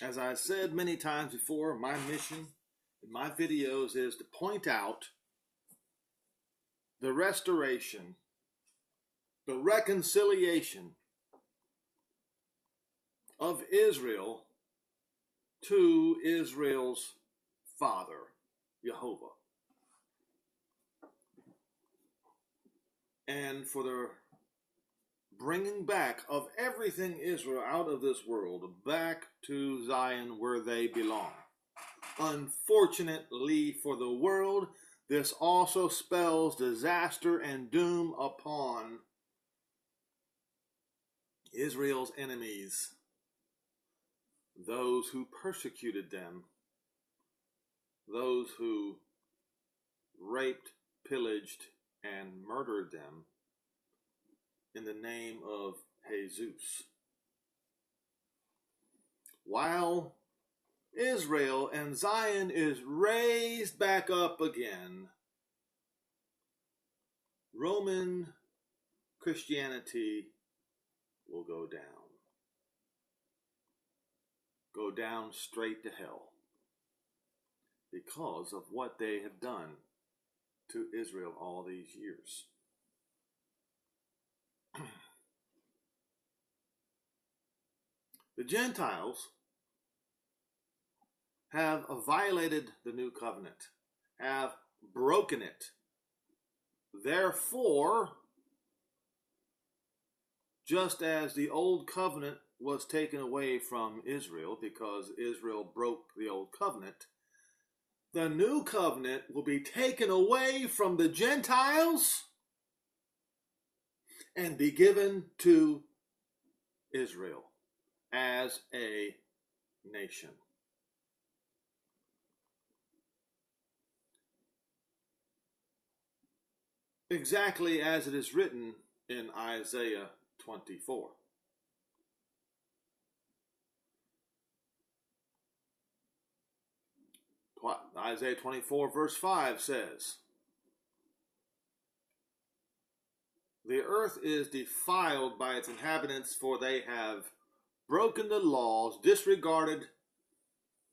As I said many times before, my mission in my videos is to point out the restoration, the reconciliation of Israel to Israel's Father, Jehovah, and for the bringing back of everything Israel out of this world back to Zion where they belong. Unfortunately for the world, this also spells disaster and doom upon Israel's enemies, those who persecuted them, those who raped, pillaged, and murdered them in the name of Jesus. While Israel and Zion is raised back up again, Roman Christianity will go down. Go down straight to hell because of what they have done to Israel all these years. The Gentiles have violated the new covenant, have broken it. Therefore, just as the old covenant was taken away from Israel because Israel broke the old covenant, the new covenant will be taken away from the Gentiles and be given to Israel as a nation. Exactly as it is written in Isaiah 24. Isaiah 24 verse 5 says, "The earth is defiled by its inhabitants, for they have broken the laws, disregarded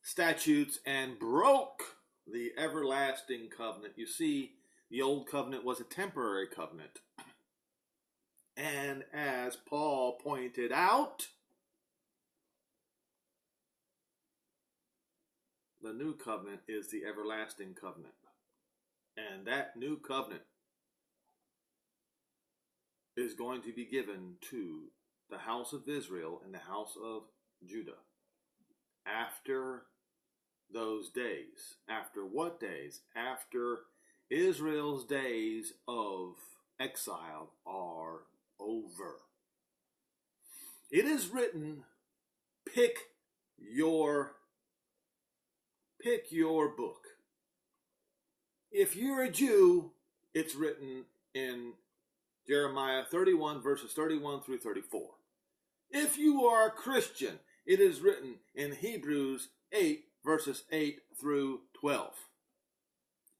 statutes, and broke the everlasting covenant." You see, the old covenant was a temporary covenant. And as Paul pointed out, the new covenant is the everlasting covenant. And that new covenant is going to be given to the house of Israel and the house of Judah. After those days. After what days? After Israel's days of exile are over. It is written, pick your book. If you're a Jew, it's written in Jeremiah 31 verses 31 through 34. If you are a Christian, it is written in Hebrews 8 verses 8 through 12.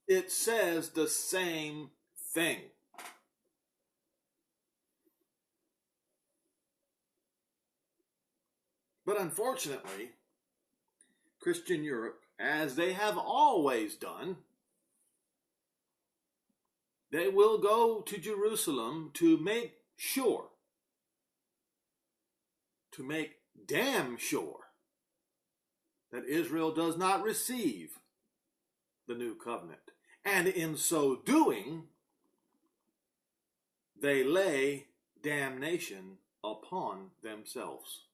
It says the same thing. But unfortunately, Christian Europe, as they have always done, they will go to Jerusalem to make sure, to make damn sure, that Israel does not receive the new covenant. And in so doing, they lay damnation upon themselves.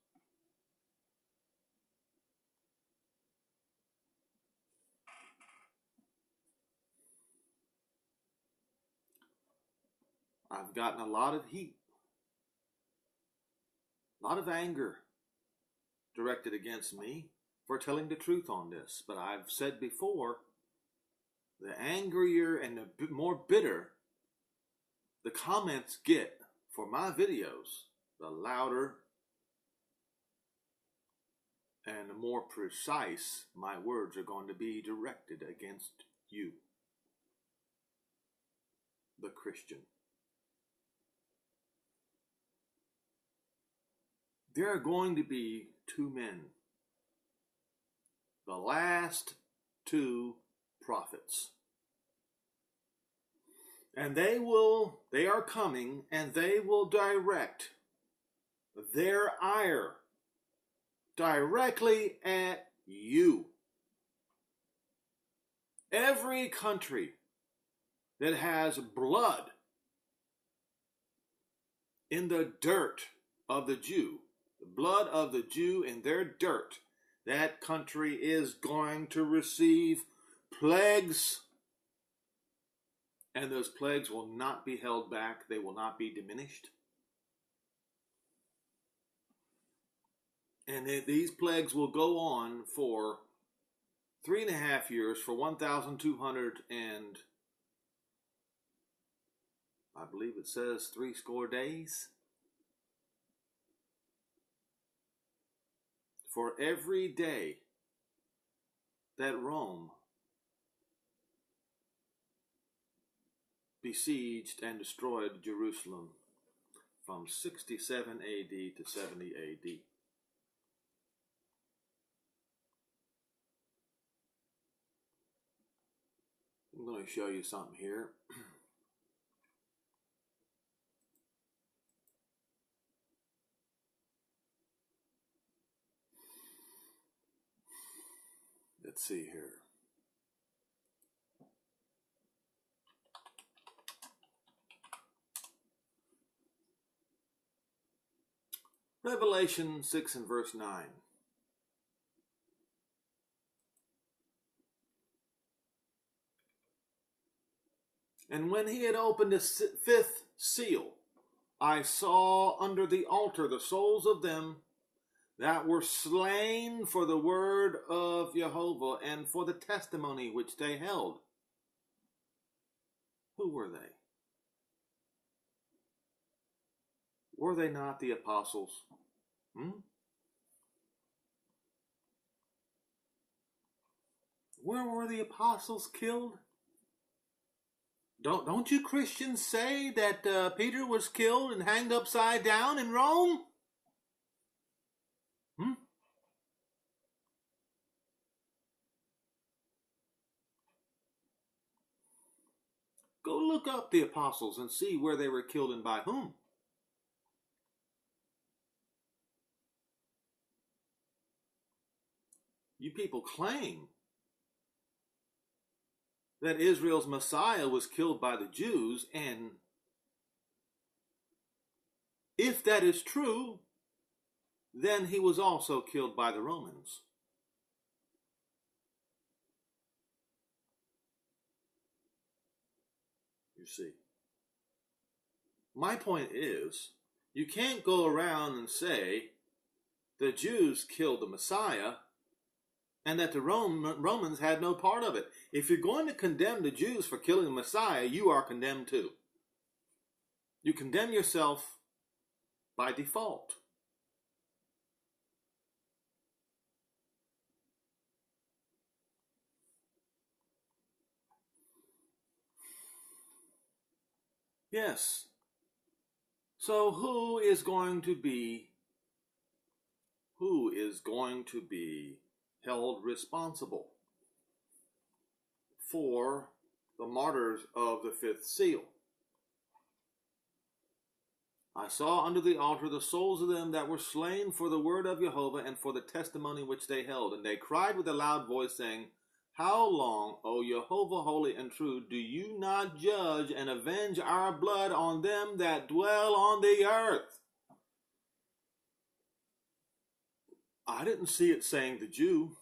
I've gotten a lot of heat, a lot of anger directed against me for telling the truth on this. But I've said before, the angrier and the more bitter the comments get for my videos, the louder and the more precise my words are going to be directed against you, the Christian. There are going to be two men the last two prophets. And they are coming, and they will direct their ire directly at you. Every country that has blood in the dirt of the Jew, the blood of the Jew in their dirt, that country is going to receive plagues. And those plagues will not be held back. They will not be diminished. And these plagues will go on for 3.5 years, for 1,200 and I believe it says 60 days. For every day that Rome besieged and destroyed Jerusalem from 67 AD to 70 AD. I'm going to show you something here. Let's see here. Revelation 6 and verse 9. And when he had opened the fifth seal, I saw under the altar the souls of them that were slain for the word of Jehovah and for the testimony which they held. Who were they? Were they not the apostles? Where were the apostles killed? Don't you Christians say that Peter was killed and hanged upside down in Rome? Go look up the apostles and see where they were killed and by whom. You people claim that Israel's Messiah was killed by the Jews, and if that is true, then he was also killed by the Romans. You see. My point is, you can't go around and say the Jews killed the Messiah and that the Romans had no part of it. If you're going to condemn the Jews for killing the Messiah, you are condemned too. You condemn yourself by default. Yes. So who is going to be held responsible for the martyrs of the fifth seal? I saw under the altar the souls of them that were slain for the word of Jehovah and for the testimony which they held. And they cried with a loud voice, saying, How long, O Jehovah, holy and true, do you not judge and avenge our blood on them that dwell on the earth? I didn't see it saying the Jew.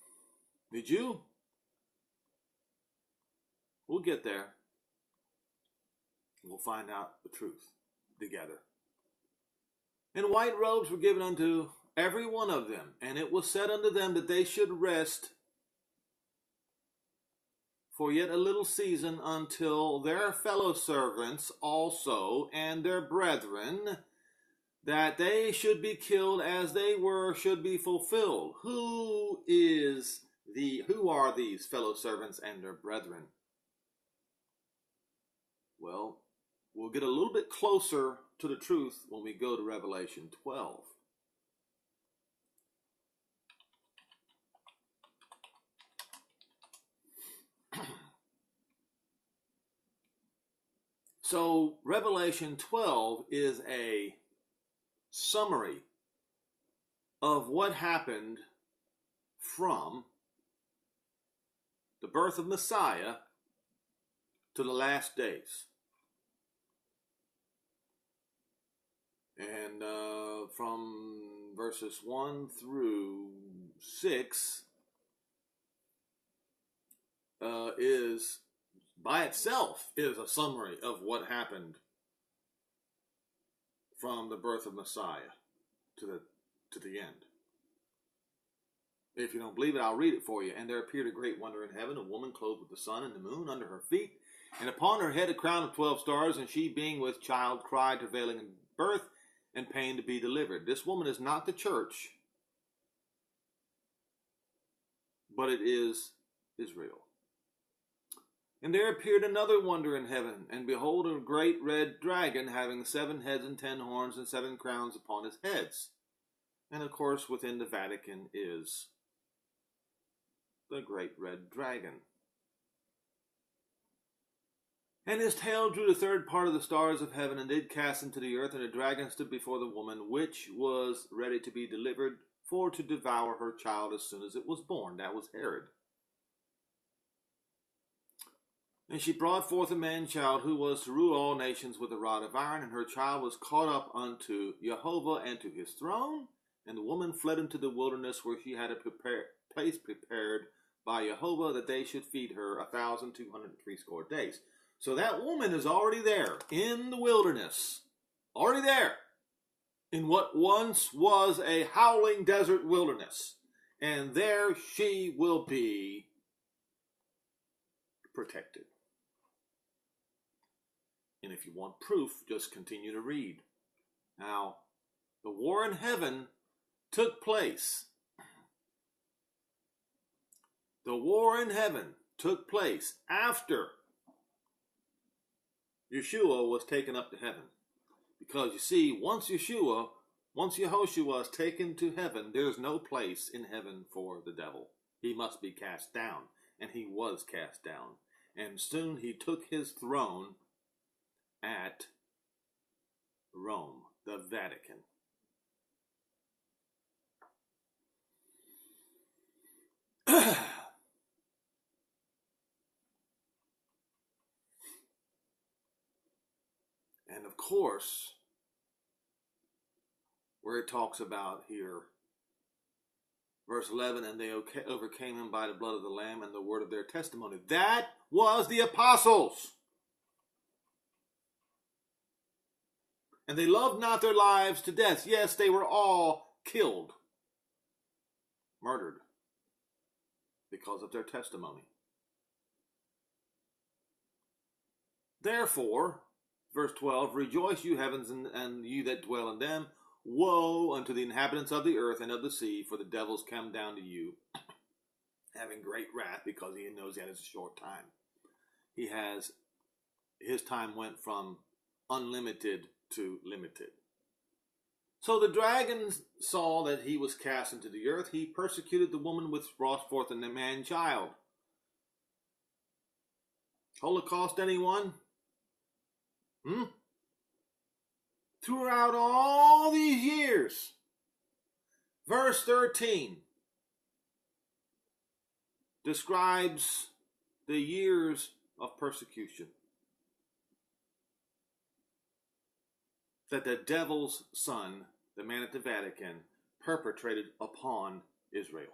Did you? We'll get there. We'll find out the truth together. And white robes were given unto every one of them, and it was said unto them that they should rest for yet a little season until their fellow servants also and their brethren, that they should be killed as they were, should be fulfilled. Who are these fellow servants and their brethren? Well, we'll get a little bit closer to the truth when we go to Revelation 12. So Revelation 12 is a summary of what happened from the birth of Messiah to the last days. And from verses 1 through 6 is, by itself, is a summary of what happened from the birth of Messiah to the end. If you don't believe it, I'll read it for you. And there appeared a great wonder in heaven, a woman clothed with the sun and the moon under her feet, and upon her head a crown of 12 stars, and she, being with child, cried, travailing in birth and pain to be delivered. This woman is not the church, but it is Israel. And there appeared another wonder in heaven, and behold, a great red dragon, having 7 heads and 10 horns and 7 crowns upon his heads. And of course, within the Vatican is the great red dragon. And his tail drew the third part of the stars of heaven, and did cast them to the earth. And the dragon stood before the woman, which was ready to be delivered, for to devour her child as soon as it was born. That was Herod. And she brought forth a man-child, who was to rule all nations with a rod of iron. And her child was caught up unto Jehovah and to his throne. And the woman fled into the wilderness, where she had a place prepared by Jehovah, that they should feed her 1,260 days. So that woman is already there in the wilderness, already there in what once was a howling desert wilderness. And there she will be protected. And if you want proof, just continue to read. Now, the war in heaven took place. The war in heaven took place after Yeshua was taken up to heaven. Because you see, once Yehoshua is taken to heaven, there's no place in heaven for the devil. He must be cast down. And he was cast down. And soon he took his throne at Rome, the Vatican. And of course, where it talks about here, verse 11, and they overcame him by the blood of the Lamb and the word of their testimony. That was the apostles. And they loved not their lives to death. Yes, they were all killed, murdered, because of their testimony. Therefore, verse 12, rejoice, you heavens, and you that dwell in them. Woe unto the inhabitants of the earth and of the sea, for the devils come down to you, having great wrath, because he knows he has a short time. His time went from unlimited to limited. So the dragon saw that he was cast into the earth. He persecuted the woman which brought forth a man-child. Holocaust, anyone? Throughout all these years. Verse 13 describes the years of persecution that the devil's son, the man at the Vatican, perpetrated upon Israel.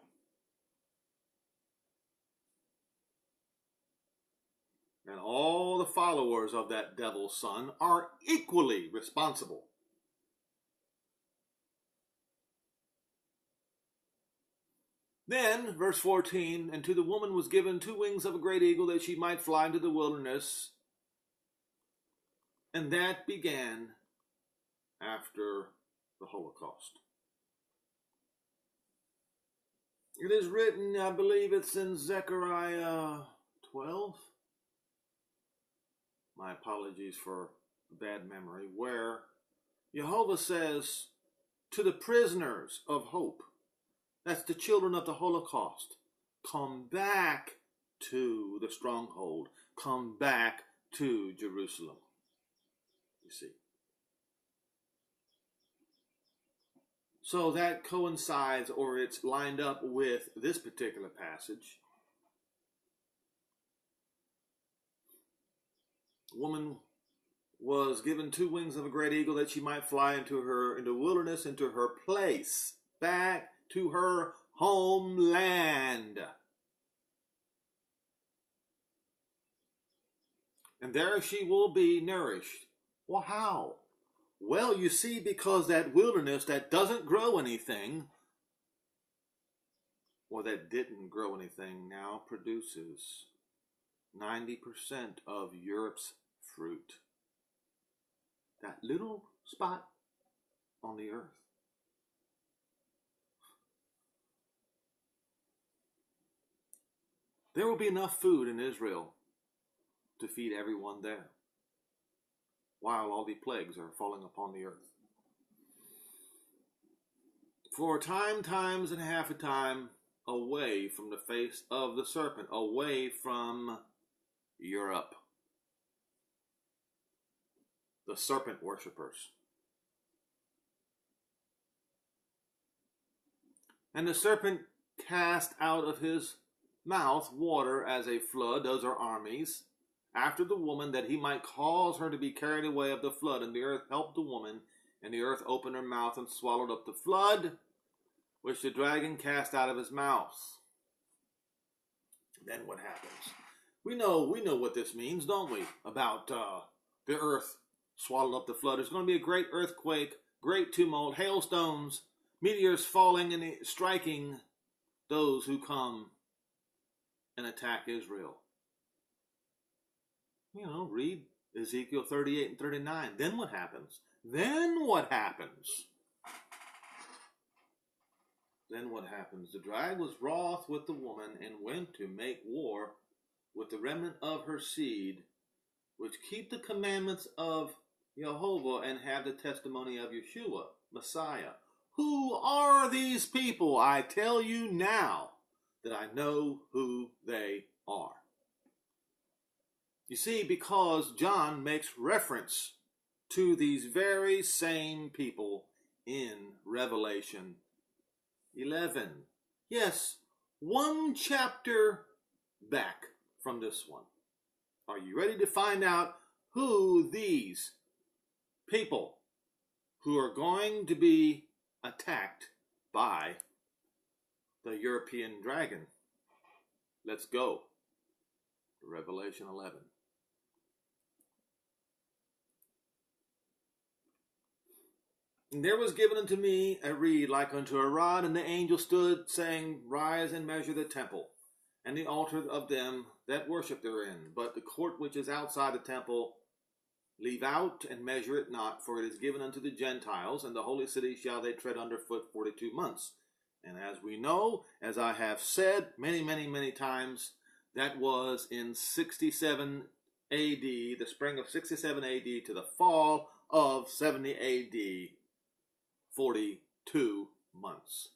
And all the followers of that devil's son are equally responsible. Then, verse 14, and to the woman was given 2 wings of a great eagle, that she might fly into the wilderness. And that began after the Holocaust. It is written, I believe it's in Zechariah 12. My apologies for bad memory, where Jehovah says to the prisoners of hope, that's the children of the Holocaust, come back to the stronghold, come back to Jerusalem. see. So that coincides, or it's lined up with this particular passage. Woman was given 2 wings of a great eagle that she might fly into the wilderness, into her place, back to her homeland. And there she will be nourished. Well, how? Well, you see, because that wilderness that doesn't grow anything, or that didn't grow anything, now produces 90% of Europe's fruit. That little spot on the earth. There will be enough food in Israel to feed everyone there, while all the plagues are falling upon the earth. For times and half a time away from the face of the serpent, away from Europe. The serpent worshippers. And the serpent cast out of his mouth water as a flood, those are armies, after the woman, that he might cause her to be carried away of the flood. And the earth helped the woman, and the earth opened her mouth and swallowed up the flood, which the dragon cast out of his mouth. Then what happens? We know what this means, don't we? About the earth swallowed up the flood. There's going to be a great earthquake, great tumult, hailstones, meteors falling and striking those who come and attack Israel. Read Ezekiel 38 and 39. Then what happens? Then what happens? Then what happens? The dragon was wroth with the woman and went to make war with the remnant of her seed, which keep the commandments of Jehovah and have the testimony of Yeshua, Messiah. Who are these people? I tell you now that I know who they are. You see, because John makes reference to these very same people in Revelation 11. Yes, 1 chapter back from this one. Are you ready to find out who these people who are going to be attacked by the European dragon? Let's go to Revelation 11. And there was given unto me a reed like unto a rod, and the angel stood, saying, Rise and measure the temple, and the altar of them that worship therein. But the court which is outside the temple leave out, and measure it not, for it is given unto the Gentiles, and the holy city shall they tread under foot 42 months. And as we know, as I have said many times, that was in 67 A.D., the spring of 67 A.D. to the fall of 70 A.D., 42 months.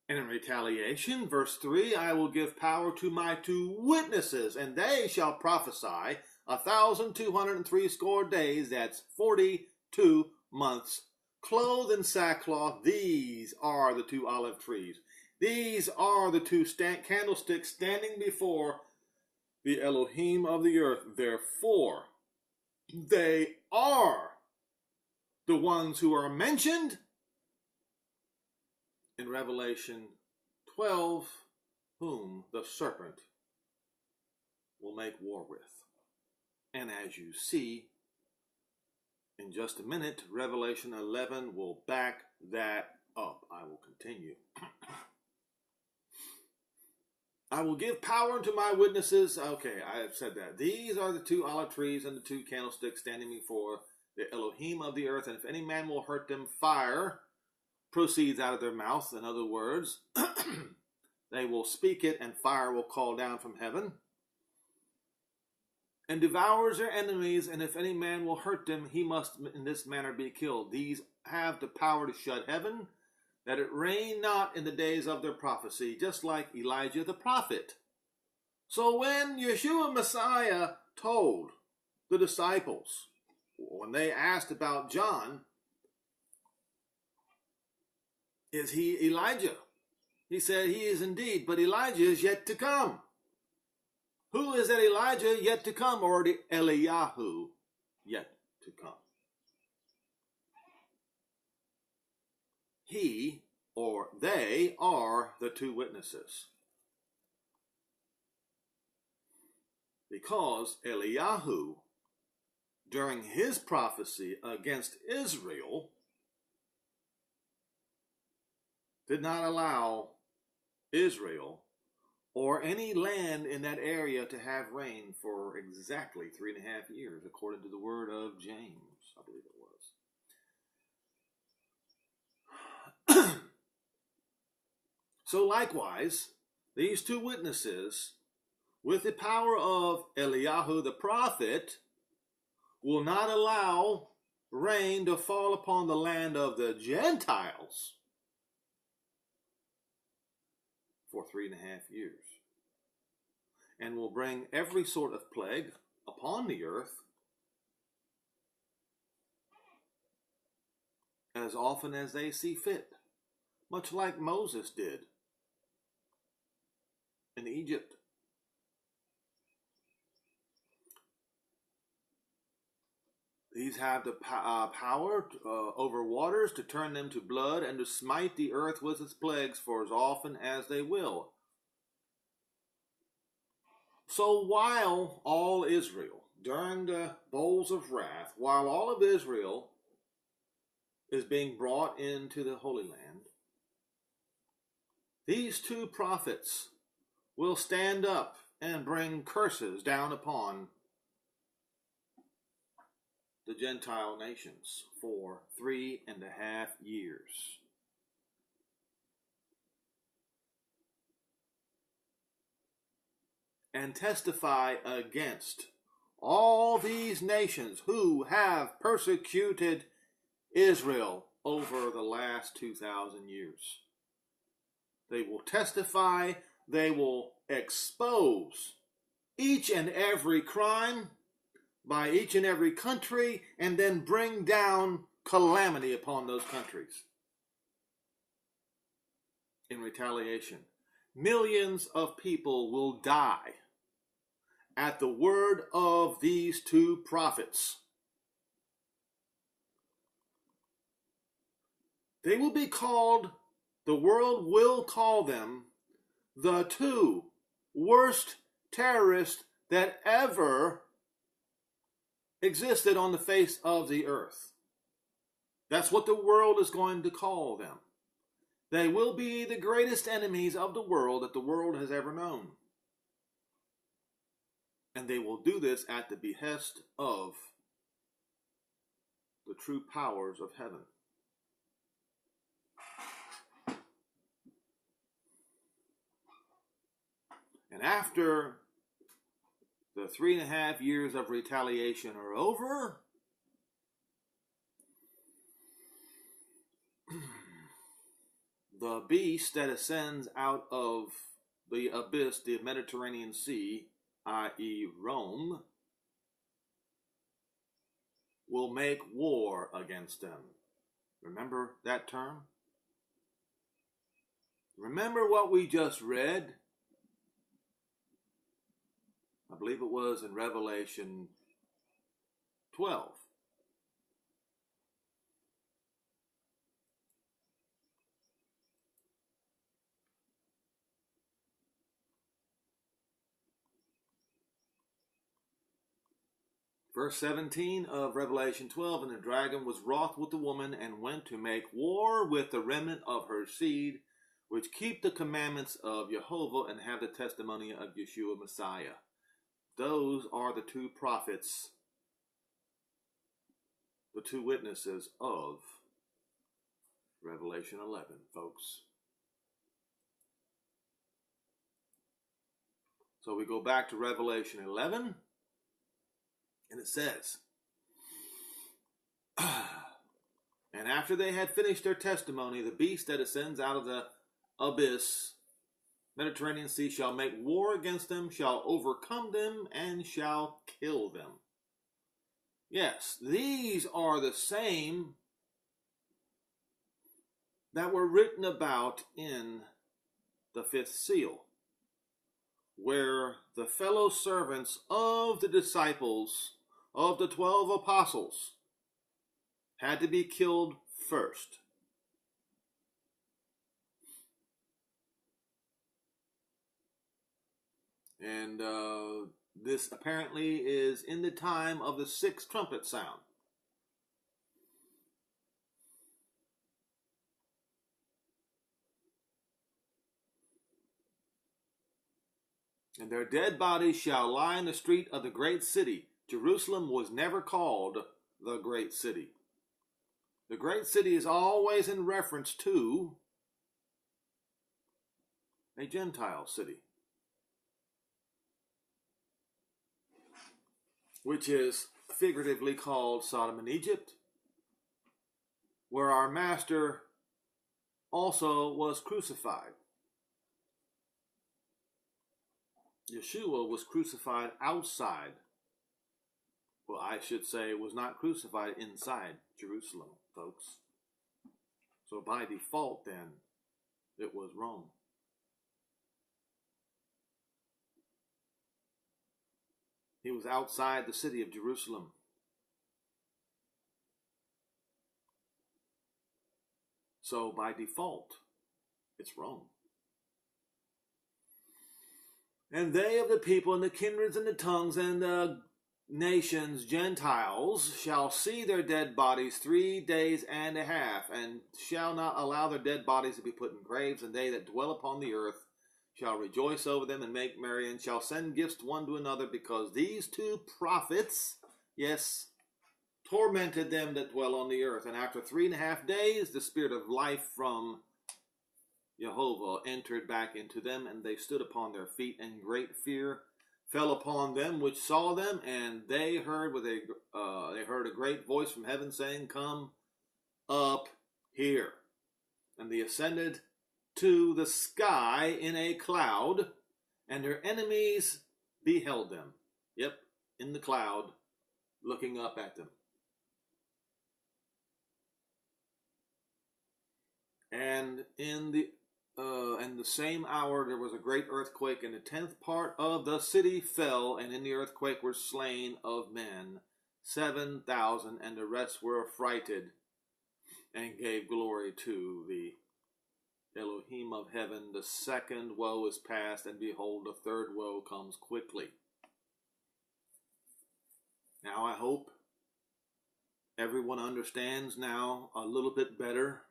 And in retaliation, verse 3, I will give power to my 2 witnesses, and they shall prophesy 1,260 days, that's 42 months, clothed in sackcloth. These are the 2 olive trees. These are the 2 candlesticks standing before the Elohim of the earth. Therefore, they are the ones who are mentioned in Revelation 12, whom the serpent will make war with. And as you see, in just a minute, Revelation 11 will back that up. I will continue. I will give power to my witnesses. Okay, I have said that. These are the 2 olive trees and the 2 candlesticks standing before the Elohim of the earth. And if any man will hurt them, fire proceeds out of their mouth. In other words, they will speak it, and fire will call down from heaven and devours their enemies. And if any man will hurt them, he must in this manner be killed. These have the power to shut heaven, that it rain not in the days of their prophecy, just like Elijah the prophet. So when Yeshua Messiah told the disciples when they asked about John, is he Elijah? He said he is indeed, but Elijah is yet to come. Who is that Elijah yet to come, or the Eliyahu yet to come? He or they are the two witnesses. Because Eliyahu, during his prophecy against Israel, did not allow Israel or any land in that area to have rain for exactly 3.5 years, according to the word of James, I believe it was. So likewise, these two witnesses, with the power of Eliyahu the prophet, will not allow rain to fall upon the land of the Gentiles for 3.5 years, and will bring every sort of plague upon the earth as often as they see fit, much like Moses did in Egypt. These have the power over waters to turn them to blood and to smite the earth with its plagues for as often as they will. So while all Israel, during the bowls of wrath, while all of Israel is being brought into the Holy Land, these two prophets will stand up and bring curses down upon the Gentile nations for 3.5 years. And testify against all these nations who have persecuted Israel over the last 2,000 years. They will testify, they will expose each and every crime by each and every country, and then bring down calamity upon those countries in retaliation. Millions of people will die at the word of these two prophets. They will be called, the world will call them, the two worst terrorists that ever existed on the face of the earth. That's what the world is going to call them. They will be the greatest enemies of the world that the world has ever known. And they will do this at the behest of the true powers of heaven. And after the 3.5 years of retaliation are over, the beast that ascends out of the abyss, the Mediterranean Sea, i.e. Rome, will make war against them. Remember that term? Remember what we just read? I believe it was in Revelation 12. Verse 17 of Revelation 12, and the dragon was wroth with the woman and went to make war with the remnant of her seed, which keep the commandments of Jehovah and have the testimony of Yeshua Messiah. Those are the two prophets, the two witnesses of Revelation 11, folks. So we go back to Revelation 11, and it says, and after they had finished their testimony, the beast that ascends out of the abyss, Mediterranean Sea, shall make war against them, shall overcome them, and shall kill them. Yes, these are the same that were written about in the fifth seal, where the fellow servants of the disciples of the 12 apostles had to be killed first. And this apparently is in the time of the sixth trumpet sound. And their dead bodies shall lie in the street of the great city. Jerusalem was never called the great city. The great city is always in reference to a Gentile city, which is figuratively called Sodom and Egypt, where our master also was crucified. Yeshua was crucified outside. Well, I should say was not crucified inside Jerusalem, folks. So by default, then, it was Rome. He was outside the city of Jerusalem. So by default, it's Rome. And they of the people and the kindreds and the tongues and the nations, Gentiles, shall see their dead bodies 3 days and a half, and shall not allow their dead bodies to be put in graves, and they that dwell upon the earth shall rejoice over them and make merry, and shall send gifts one to another, because these two prophets, yes, tormented them that dwell on the earth. And after 3.5 days, the spirit of life from Jehovah entered back into them, and they stood upon their feet, and great fear fell upon them which saw them, and they heard a great voice from heaven saying, "Come up here." And they ascended to the sky in a cloud, and their enemies beheld them. Yep, in the cloud, looking up at them. And in the same hour there was a great earthquake, and the 10th part of the city fell, and in the earthquake were slain of men 7,000, and the rest were affrighted, and gave glory to the Elohim of heaven. The second woe is past, and behold, the third woe comes quickly. Now I hope everyone understands now a little bit better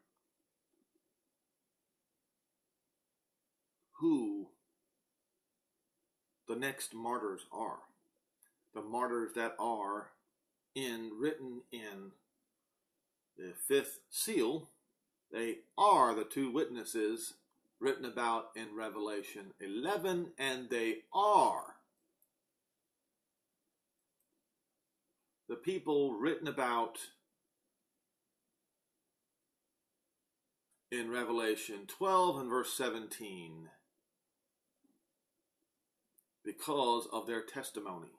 who the next martyrs are. The martyrs that are written in the fifth seal, they are the two witnesses written about in Revelation 11, and they are the people written about in Revelation 12 and verse 17. Because of their testimony,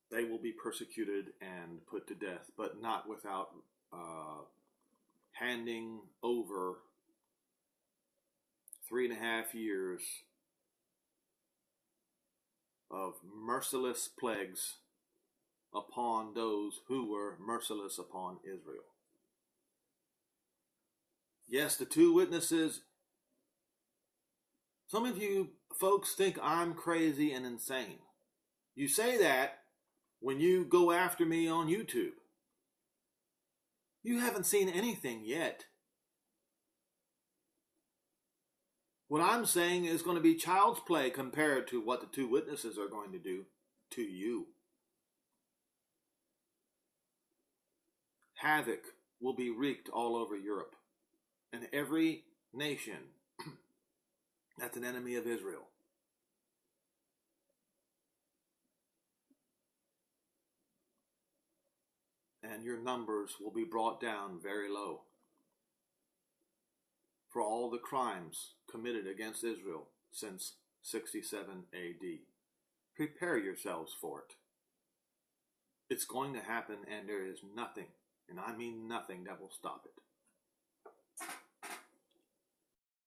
they will be persecuted and put to death, but not without handing over 3.5 years of merciless plagues upon those who were merciless upon Israel. Yes, the two witnesses. Some of you folks think I'm crazy and insane. You say that when you go after me on YouTube. You haven't seen anything yet. What I'm saying is going to be child's play compared to what the two witnesses are going to do to you. Havoc will be wreaked all over Europe and every nation that's an enemy of Israel. And your numbers will be brought down very low for all the crimes committed against Israel since 67 AD. Prepare yourselves for it. It's going to happen, and there is nothing, and I mean nothing, that will stop it.